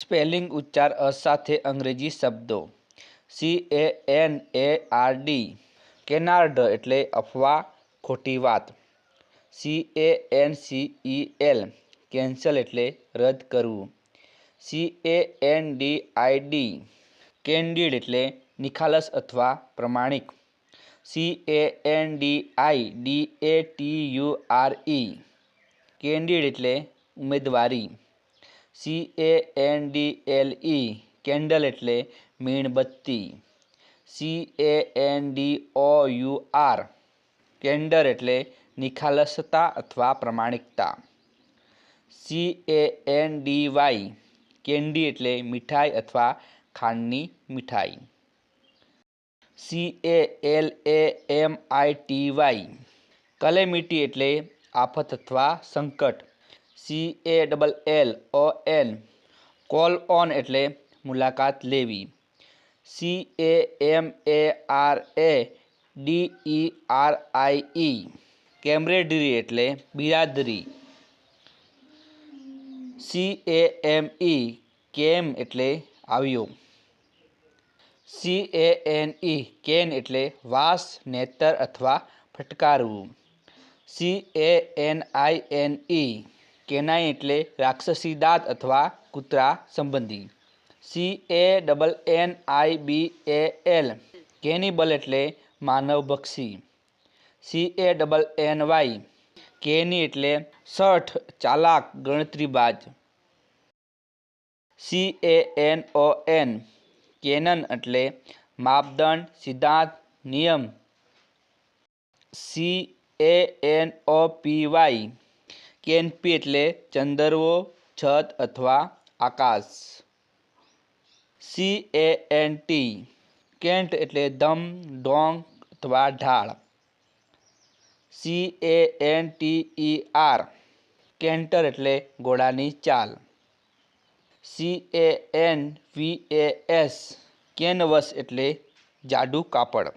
Spelling ઉચ્ચાર અ સાથે અંગ્રેજી શબ્દો CANARD કેનાર્ડ એટલે અફવા ખોટી વાત. CANCEL કેન્સલ એટલે રદ કરવું. CANDID કેન્ડિડ એટલે નિખાલસ અથવા પ્રમાણિક. CANDIDATURE કેન્ડિડ એટલે ઉમેદવારી. CANDLE કેન્ડલ એટલે મીણબત્તી. CANDOUR કેન્ડર એટલે નિખાલસતા અથવા પ્રમાણિકતા. CANDY કેન્ડી એટલે મીઠાઈ અથવા ખાંડની મીઠાઈ. CALAMITY કલેમિટી એટલે આફત અથવા સંકટ. CALLON કોલ ઓન એટલે મુલાકાત લેવી. CAMARADERIE કેમ્રેડરી એટલે બિરાદરી. CAME કેમ એટલે આવ્યો. CANE કેન એટલે વાંસ, નેતર અથવા ફટકારવું. CANINE કેનાઇન એટલે રાક્ષસી દાંત અથવા કૂતરા સંબંધી. CANNIBAL કેનિબલ એટલે માનવભક્ષી. CANNY કેની એટલે શઠ, ચાલાક, ગણતરીબાજ. CANON કેનન એટલે માપદંડ, સિદ્ધાંત, નિયમ. CANOPY કેનપી એટલે ચંદરવો, છત અથવા આકાશ. CANT કેન્ટ એટલે ધમ, ઢોંગ અથવા ઢાળ. CANTER કેન્ટર એટલે ઘોડાની ચાલ. CANVAS કેનવસ એટલે જાડું કાપડ.